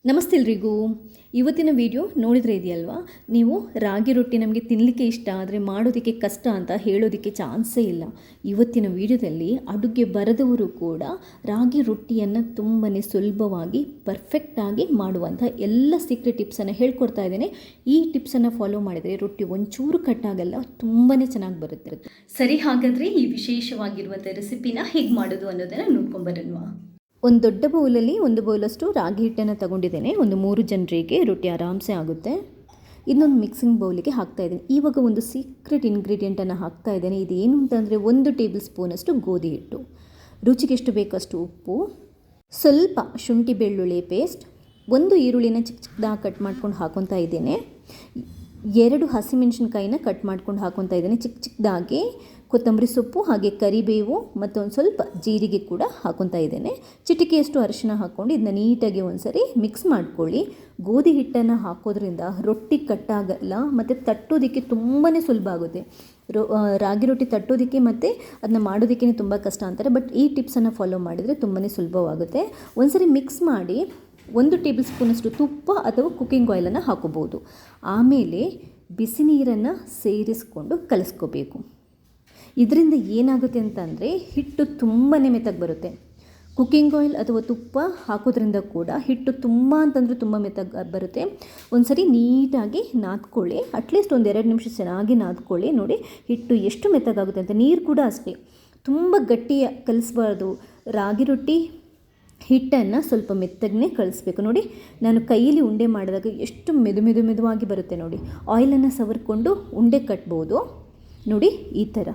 ನಮಸ್ತೆ ಎಲ್ರಿಗೂ. ಇವತ್ತಿನ ವಿಡಿಯೋ ನೋಡಿದರೆ ಇದೆಯಲ್ವಾ, ನೀವು ರಾಗಿ ರೊಟ್ಟಿ ನಮಗೆ ತಿನ್ನಲಿಕ್ಕೆ ಇಷ್ಟ ಆದರೆ ಮಾಡೋದಕ್ಕೆ ಕಷ್ಟ ಅಂತ ಹೇಳೋದಕ್ಕೆ ಚಾನ್ಸೇ ಇಲ್ಲ. ಇವತ್ತಿನ ವಿಡಿಯೋದಲ್ಲಿ ಅಡುಗೆ ಬರದವರು ಕೂಡ ರಾಗಿ ರೊಟ್ಟಿಯನ್ನು ತುಂಬಾ ಸುಲಭವಾಗಿ ಪರ್ಫೆಕ್ಟಾಗಿ ಮಾಡುವಂಥ ಎಲ್ಲ ಸೀಕ್ರೆಟ್ ಟಿಪ್ಸನ್ನು ಹೇಳ್ಕೊಡ್ತಾ ಇದ್ದೇನೆ. ಈ ಟಿಪ್ಸನ್ನು ಫಾಲೋ ಮಾಡಿದರೆ ರೊಟ್ಟಿ ಒಂಚೂರು ಕಟ್ಟಾಗಲ್ಲ, ತುಂಬಾ ಚೆನ್ನಾಗಿ ಬರುತ್ತೆ. ಸರಿ, ಹಾಗಾದರೆ ಈ ವಿಶೇಷವಾಗಿರುವಂಥ ರೆಸಿಪಿನ ಹೇಗೆ ಮಾಡೋದು ಅನ್ನೋದನ್ನು ನೋಡ್ಕೊಂಬರೋಣ. ಒಂದು ದೊಡ್ಡ ಬೌಲಲ್ಲಿ 1 ಬೌಲಷ್ಟು ರಾಗಿ ಹಿಟ್ಟನ್ನು ತಗೊಂಡಿದ್ದೇನೆ. ಒಂದು 3 ಜನರಿಗೆ ರೊಟ್ಟಿ ಆರಾಮ್ಸೆ ಆಗುತ್ತೆ. ಇನ್ನೊಂದು ಮಿಕ್ಸಿಂಗ್ ಬೌಲಿಗೆ ಹಾಕ್ತಾಯಿದ್ದೀನಿ. ಇವಾಗ ಒಂದು ಸೀಕ್ರೆಟ್ ಇಂಗ್ರೀಡಿಯೆಂಟನ್ನು ಹಾಕ್ತಾಯಿದ್ದೇನೆ. ಇದೇನು ಅಂತಂದರೆ 1 ಟೇಬಲ್ ಸ್ಪೂನಷ್ಟು ಗೋಧಿ ಹಿಟ್ಟು, ರುಚಿಗೆ ಎಷ್ಟು ಬೇಕಷ್ಟು ಉಪ್ಪು, ಸ್ವಲ್ಪ ಶುಂಠಿ ಬೆಳ್ಳುಳ್ಳಿ ಪೇಸ್ಟ್, 1 ಈರುಳ್ಳಿನ ಚಿಕ್ಕ ಚಿಕ್ಕದಾಗಿ ಕಟ್ ಮಾಡ್ಕೊಂಡು ಹಾಕೊತಾ ಇದ್ದೇನೆ. 2 ಹಸಿಮೆಣಸಿನ್ಕಾಯಿನ ಕಟ್ ಮಾಡ್ಕೊಂಡು ಹಾಕೊತಾ ಇದ್ದೇನೆ ಚಿಕ್ಕ ಚಿಕ್ಕದಾಗಿ. ಕೊತ್ತಂಬರಿ ಸೊಪ್ಪು, ಹಾಗೆ ಕರಿಬೇವು ಮತ್ತು ಒಂದು ಸ್ವಲ್ಪ ಜೀರಿಗೆ ಕೂಡ ಹಾಕೊತಾ ಇದ್ದೇನೆ. ಚಿಟಿಕೆಯಷ್ಟು ಅರಿಶಿನ ಹಾಕ್ಕೊಂಡು ಇದನ್ನ ನೀಟಾಗಿ ಒಂದ್ಸರಿ ಮಿಕ್ಸ್ ಮಾಡ್ಕೊಳ್ಳಿ. ಗೋಧಿ ಹಿಟ್ಟನ್ನು ಹಾಕೋದ್ರಿಂದ ರೊಟ್ಟಿ ಕಟ್ಟಾಗಲ್ಲ ಮತ್ತು ತಟ್ಟೋದಕ್ಕೆ ತುಂಬಾ ಸುಲಭ ಆಗುತ್ತೆ. ರಾಗಿ ರೊಟ್ಟಿ ತಟ್ಟೋದಕ್ಕೆ ಮತ್ತು ಅದನ್ನ ಮಾಡೋದಕ್ಕೆ ತುಂಬ ಕಷ್ಟ ಅಂತಾರೆ. ಬಟ್ ಈ ಟಿಪ್ಸನ್ನು ಫಾಲೋ ಮಾಡಿದರೆ ತುಂಬಾ ಸುಲಭವಾಗುತ್ತೆ. ಒಂದ್ಸರಿ ಮಿಕ್ಸ್ ಮಾಡಿ 1 ಟೇಬಲ್ ಸ್ಪೂನಷ್ಟು ತುಪ್ಪ ಅಥವಾ ಕುಕ್ಕಿಂಗ್ ಆಯಿಲನ್ನು ಹಾಕೋಬೋದು. ಆಮೇಲೆ ಬಿಸಿ ನೀರನ್ನು ಸೇರಿಸ್ಕೊಂಡು ಕಲಿಸ್ಕೋಬೇಕು. ಇದರಿಂದ ಏನಾಗುತ್ತೆ ಅಂತಂದರೆ ಹಿಟ್ಟು ತುಂಬಾ ಮೆತ್ತಗೆ ಬರುತ್ತೆ. ಕುಕ್ಕಿಂಗ್ ಆಯಿಲ್ ಅಥವಾ ತುಪ್ಪ ಹಾಕೋದ್ರಿಂದ ಕೂಡ ಹಿಟ್ಟು ತುಂಬ ಅಂತಂದರೆ ತುಂಬ ಮೆತ್ತಗೆ ಬರುತ್ತೆ. ಒಂದ್ಸರಿ ನೀಟಾಗಿ ನಾದ್ಕೊಳ್ಳಿ. ಅಟ್ಲೀಸ್ಟ್ 1-2 ನಿಮಿಷ ಚೆನ್ನಾಗಿ ನಾದ್ಕೊಳ್ಳಿ. ನೋಡಿ ಹಿಟ್ಟು ಎಷ್ಟು ಮೆತ್ತಗಾಗುತ್ತೆ ಅಂತ. ನೀರು ಕೂಡ ಅಷ್ಟೇ, ತುಂಬ ಗಟ್ಟಿ ಕಲಿಸ್ಬಾರ್ದು. ರಾಗಿ ರೊಟ್ಟಿ ಹಿಟ್ಟನ್ನು ಸ್ವಲ್ಪ ಮೆತ್ತಗೇ ಕಳಿಸ್ಬೇಕು. ನೋಡಿ, ನಾನು ಕೈಯಲ್ಲಿ ಉಂಡೆ ಮಾಡಿದಾಗ ಎಷ್ಟು ಮೆದುವಾಗಿ ಬರುತ್ತೆ ನೋಡಿ. ಆಯಿಲನ್ನು ಸವರ್ಕೊಂಡು ಉಂಡೆ ಕಟ್ಬೋದು. ನೋಡಿ, ಈ ಥರ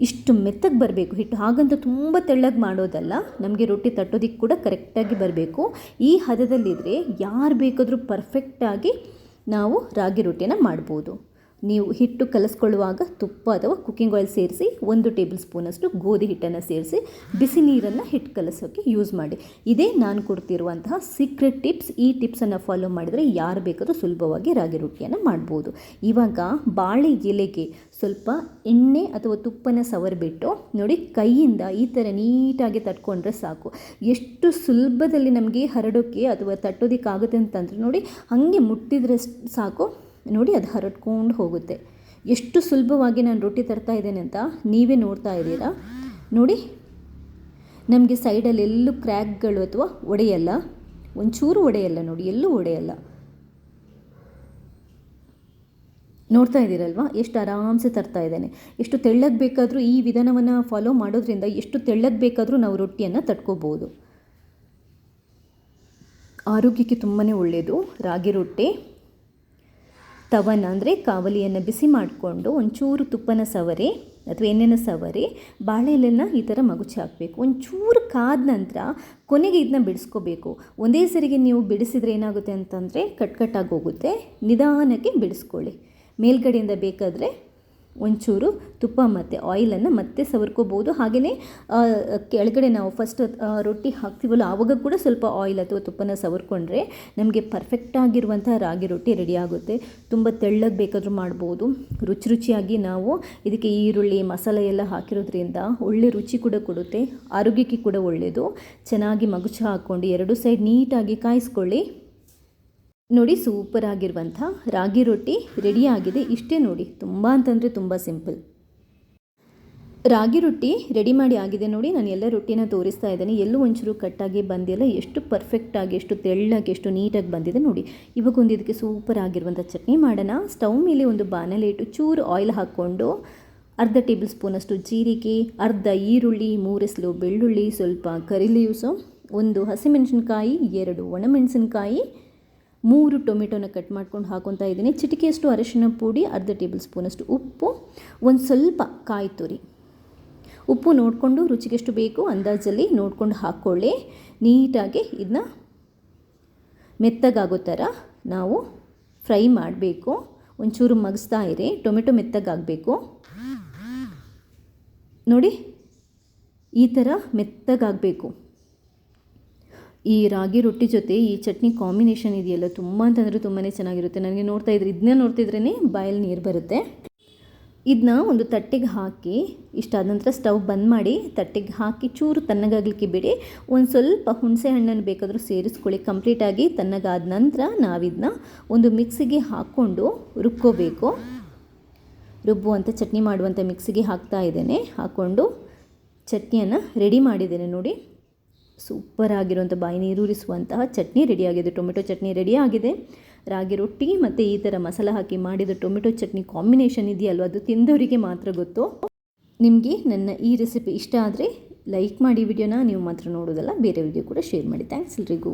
ಇಷ್ಟು ಮೆತ್ತಗೆ ಬರಬೇಕು ಹಿಟ್ಟು. ಹಾಗಂತ ತುಂಬ ತೆಳ್ಳಗೆ ಮಾಡೋದಲ್ಲ, ನಮಗೆ ರೊಟ್ಟಿ ತಟ್ಟೋದಕ್ಕೆ ಕೂಡ ಕರೆಕ್ಟಾಗಿ ಬರಬೇಕು. ಈ ಹದದಲ್ಲಿದ್ದರೆ ಯಾರು ಬೇಕಾದರೂ ಪರ್ಫೆಕ್ಟಾಗಿ ನಾವು ರಾಗಿ ರೊಟ್ಟಿನ ಮಾಡ್ಬೋದು. ನೀವು ಹಿಟ್ಟು ಕಲಿಸ್ಕೊಳ್ಳುವಾಗ ತುಪ್ಪ ಅಥವಾ ಕುಕ್ಕಿಂಗ್ ಆಯಿಲ್ ಸೇರಿಸಿ 1 ಟೇಬಲ್ ಸ್ಪೂನಷ್ಟು ಗೋಧಿ ಹಿಟ್ಟನ್ನು ಸೇರಿಸಿ ಬಿಸಿ ನೀರನ್ನು ಹಿಟ್ಟು ಕಲಿಸೋಕ್ಕೆ ಯೂಸ್ ಮಾಡಿ. ಇದೇ ನಾನು ಕೊಡ್ತಿರುವಂತಹ ಸೀಕ್ರೆಟ್ ಟಿಪ್ಸ್. ಈ ಟಿಪ್ಸನ್ನು ಫಾಲೋ ಮಾಡಿದರೆ ಯಾರು ಬೇಕಾದರೂ ಸುಲಭವಾಗಿ ರಾಗಿ ರೊಟ್ಟಿಯನ್ನು ಮಾಡ್ಬೋದು. ಇವಾಗ ಬಾಳೆ ಎಲೆಗೆ ಸ್ವಲ್ಪ ಎಣ್ಣೆ ಅಥವಾ ತುಪ್ಪನ ಸವರಿಬಿಟ್ಟು ನೋಡಿ, ಕೈಯಿಂದ ಈ ಥರ ನೀಟಾಗಿ ತಟ್ಕೊಂಡ್ರೆ ಸಾಕು. ಎಷ್ಟು ಸುಲಭದಲ್ಲಿ ನಮಗೆ ಹರಡೋಕ್ಕೆ ಅಥವಾ ತಟ್ಟೋದಕ್ಕಾಗುತ್ತೆ ಅಂತಂದರೆ ನೋಡಿ, ಹಾಗೆ ಮುಟ್ಟಿದ್ರೆ ಸಾಕು. ನೋಡಿ, ಅದು ಹರಡ್ಕೊಂಡು ಹೋಗುತ್ತೆ. ಎಷ್ಟು ಸುಲಭವಾಗಿ ನಾನು ರೊಟ್ಟಿ ತರ್ತಾ ಇದ್ದೇನೆ ಅಂತ ನೀವೇ ನೋಡ್ತಾ ಇದ್ದೀರಾ. ನೋಡಿ, ನಮಗೆ ಸೈಡಲ್ಲಿ ಎಲ್ಲೂ ಕ್ರ್ಯಾಕ್ಗಳು ಅಥವಾ ಒಡೆಯಲ್ಲ, ಒಂಚೂರು ಒಡೆಯಲ್ಲ. ನೋಡಿ, ಎಲ್ಲೂ ಒಡೆಯಲ್ಲ. ನೋಡ್ತಾ ಇದ್ದೀರಲ್ವಾ ಎಷ್ಟು ಆರಾಮ್ಸೆ ತರ್ತಾ ಇದ್ದೇನೆ. ಎಷ್ಟು ತೆಳ್ಳಗೆ ಬೇಕಾದರೂ ಈ ವಿಧಾನವನ್ನು ಫಾಲೋ ಮಾಡೋದ್ರಿಂದ ಎಷ್ಟು ತೆಳ್ಳಗೆ ಬೇಕಾದರೂ ನಾವು ರೊಟ್ಟಿಯನ್ನು ತಟ್ಕೋಬೋದು. ಆರೋಗ್ಯಕ್ಕೆ ತುಂಬಾ ಒಳ್ಳೆಯದು ರಾಗಿ ರೊಟ್ಟಿ. ತವನ ಅಂದರೆ ಕಾವಲಿಯನ್ನು ಬಿಸಿ ಮಾಡಿಕೊಂಡು ಒಂಚೂರು ತುಪ್ಪನ ಸವರಿ ಅಥವಾ ಎಣ್ಣೆನ ಸವರಿ ಬಾಳೆ ಎಲೆನ ಈ ಥರ ಮಗುಚಿ ಹಾಕಬೇಕು. ಒಂಚೂರು ಕಾದ ನಂತರ ಕೊನೆಗೆ ಇದನ್ನ ಬಿಡಿಸ್ಕೋಬೇಕು. ಒಂದೇ ಸರಿಗೆ ನೀವು ಬಿಡಿಸಿದರೆ ಏನಾಗುತ್ತೆ ಅಂತಂದರೆ ಕಟ್ಟಾಗಿ ಹೋಗುತ್ತೆ. ನಿಧಾನಕ್ಕೆ ಬಿಡಿಸ್ಕೊಳ್ಳಿ. ಮೇಲ್ಗಡೆಯಿಂದ ಬೇಕಾದರೆ ಒಂಚೂರು ತುಪ್ಪ ಮತ್ತು ಆಯಿಲನ್ನು ಮತ್ತೆ ಸವರ್ಕೋಬೋದು. ಹಾಗೆಯೇ ಕೆಳಗಡೆ ನಾವು ಫಸ್ಟ್ ರೊಟ್ಟಿ ಹಾಕ್ತೀವಲ್ಲ ಆವಾಗ ಕೂಡ ಸ್ವಲ್ಪ ಆಯಿಲ್ ಅಥವಾ ತುಪ್ಪನ ಸವರ್ಕೊಂಡ್ರೆ ನಮಗೆ ಪರ್ಫೆಕ್ಟಾಗಿರುವಂಥ ರಾಗಿ ರೊಟ್ಟಿ ರೆಡಿ ಆಗುತ್ತೆ. ತುಂಬ ತೆಳ್ಳಗೆ ಬೇಕಾದರೂ ಮಾಡ್ಬೋದು. ರುಚಿಯಾಗಿ ನಾವು ಇದಕ್ಕೆ ಈರುಳ್ಳಿ ಮಸಾಲೆ ಎಲ್ಲ ಹಾಕಿರೋದ್ರಿಂದ ಒಳ್ಳೆ ರುಚಿ ಕೂಡ ಕೊಡುತ್ತೆ. ಆರೋಗ್ಯಕ್ಕೆ ಕೂಡ ಒಳ್ಳೆಯದು. ಚೆನ್ನಾಗಿ ಮಗುಚು ಹಾಕ್ಕೊಂಡು 2 ಸೈಡ್ ನೀಟಾಗಿ ಕಾಯಿಸ್ಕೊಳ್ಳಿ. ನೋಡಿ, ಸೂಪರ್ ಆಗಿರುವಂಥ ರಾಗಿ ರೊಟ್ಟಿ ರೆಡಿಯಾಗಿದೆ. ಇಷ್ಟೇ ನೋಡಿ, ತುಂಬ ಅಂತಂದರೆ ತುಂಬ ಸಿಂಪಲ್. ರಾಗಿ ರೊಟ್ಟಿ ರೆಡಿ ಮಾಡಿ ಆಗಿದೆ. ನೋಡಿ, ನಾನು ಎಲ್ಲ ರೊಟ್ಟಿನ ತೋರಿಸ್ತಾ ಇದ್ದೇನೆ. ಎಲ್ಲೂ ಒಂಚೂರು ಕಟ್ಟಾಗಿ ಬಂದಿಲ್ಲ. ಎಷ್ಟು ಪರ್ಫೆಕ್ಟಾಗಿ, ಎಷ್ಟು ತೆಳ್ಳಗೆ, ಎಷ್ಟು ನೀಟಾಗಿ ಬಂದಿದೆ ನೋಡಿ. ಇವಾಗ ಒಂದು ಇದಕ್ಕೆ ಸೂಪರ್ ಆಗಿರುವಂಥ ಚಟ್ನಿ ಮಾಡೋಣ. ಸ್ಟವ್ ಮೇಲೆ ಒಂದು ಬಾಣಲೆ ಇಟ್ಟು ಚೂರು ಆಯಿಲ್ ಹಾಕ್ಕೊಂಡು ಅರ್ಧ ಟೇಬಲ್ ಸ್ಪೂನಷ್ಟು ಜೀರಿಗೆ, ಅರ್ಧ ಈರುಳ್ಳಿ, 3 ಎಸಳು ಬೆಳ್ಳುಳ್ಳಿ, ಸ್ವಲ್ಪ ಕರಿ ಲೀವ್ಸು, 1 ಹಸಿಮೆಣಸಿನ್ಕಾಯಿ, 2 ಒಣಮೆಣಸಿನ್ಕಾಯಿ, 3 ಟೊಮೆಟೊನ ಕಟ್ ಮಾಡ್ಕೊಂಡು ಹಾಕೊತಾ ಇದ್ದೀನಿ. ಚಿಟಿಕೆಯಷ್ಟು ಅರಿಶಿನ ಪುಡಿ, ಅರ್ಧ ಟೇಬಲ್ ಸ್ಪೂನಷ್ಟು ಉಪ್ಪು, ಒಂದು ಸ್ವಲ್ಪ ಕಾಯಿ ತುರಿ. ಉಪ್ಪು ನೋಡಿಕೊಂಡು ರುಚಿಗೆಷ್ಟು ಬೇಕು ಅಂದಾಜಲ್ಲಿ ನೋಡಿಕೊಂಡು ಹಾಕ್ಕೊಳ್ಳಿ. ನೀಟಾಗಿ ಇದನ್ನ ಮೆತ್ತಗಾಗೋ ಥರ ನಾವು ಫ್ರೈ ಮಾಡಬೇಕು. ಒಂಚೂರು ಮಗಿಸ್ತಾ ಇರಿ. ಟೊಮೆಟೊ ಮೆತ್ತಗಾಗಬೇಕು. ನೋಡಿ, ಈ ಥರ ಮೆತ್ತಗಾಗಬೇಕು. ಈ ರಾಗಿ ರೊಟ್ಟಿ ಜೊತೆ ಈ ಚಟ್ನಿ ಕಾಂಬಿನೇಷನ್ ಇದೆಯಲ್ಲ, ತುಂಬ ಅಂತಂದರೆ ತುಂಬಾ ಚೆನ್ನಾಗಿರುತ್ತೆ. ನನಗೆ ಇದನ್ನ ನೋಡ್ತಿದ್ರೇ ಬಾಯಲ್ಲಿ ನೀರು ಬರುತ್ತೆ. ಇದನ್ನ ಒಂದು ತಟ್ಟೆಗೆ ಹಾಕಿ ಇಷ್ಟಾದ ನಂತರ ಸ್ಟವ್ ಬಂದ್ ಮಾಡಿ ತಟ್ಟೆಗೆ ಹಾಕಿ ಚೂರು ತಣ್ಣಗಾಗಲಿಕ್ಕೆ ಬಿಡಿ. ಒಂದು ಸ್ವಲ್ಪ ಹುಣಸೆ ಹಣ್ಣನ್ನು ಬೇಕಾದರೂ ಸೇರಿಸ್ಕೊಳ್ಳಿ. ಕಂಪ್ಲೀಟಾಗಿ ತಣ್ಣಗಾದ ನಂತರ ನಾವಿದನ್ನ ಒಂದು ಮಿಕ್ಸಿಗೆ ಹಾಕ್ಕೊಂಡು ರುಬ್ಕೋಬೇಕು. ರುಬ್ಬುವಂಥ ಚಟ್ನಿ ಮಾಡುವಂಥ ಮಿಕ್ಸಿಗೆ ಹಾಕ್ತಾ ಇದ್ದೇನೆ. ಹಾಕ್ಕೊಂಡು ಚಟ್ನಿಯನ್ನು ರೆಡಿ ಮಾಡಿದ್ದೇನೆ ನೋಡಿ. ಸೂಪರ್ ಆಗಿರುವಂಥ ಬಾಯಿ ನೀರೂರಿಸುವಂತಹ ಚಟ್ನಿ ರೆಡಿಯಾಗಿದೆ. ಟೊಮೆಟೊ ಚಟ್ನಿ ರೆಡಿಯಾಗಿದೆ. ರಾಗಿ ರೊಟ್ಟಿ ಮತ್ತು ಈ ಥರ ಮಸಾಲ ಹಾಕಿ ಮಾಡಿದ ಟೊಮೆಟೊ ಚಟ್ನಿ ಕಾಂಬಿನೇಷನ್ ಇದೆಯಲ್ವ, ಅದು ತಿಂದವರಿಗೆ ಮಾತ್ರ ಗೊತ್ತು. ನಿಮಗೆ ನನ್ನ ಈ ರೆಸಿಪಿ ಇಷ್ಟ ಆದರೆ ಲೈಕ್ ಮಾಡಿ ವಿಡಿಯೋನ. ನೀವು ಮಾತ್ರ ನೋಡೋದಲ್ಲ, ಬೇರೆ ವಿಡಿಯೋ ಕೂಡ ಶೇರ್ ಮಾಡಿ. ಥ್ಯಾಂಕ್ಸ್ ಎಲ್ರಿಗೂ.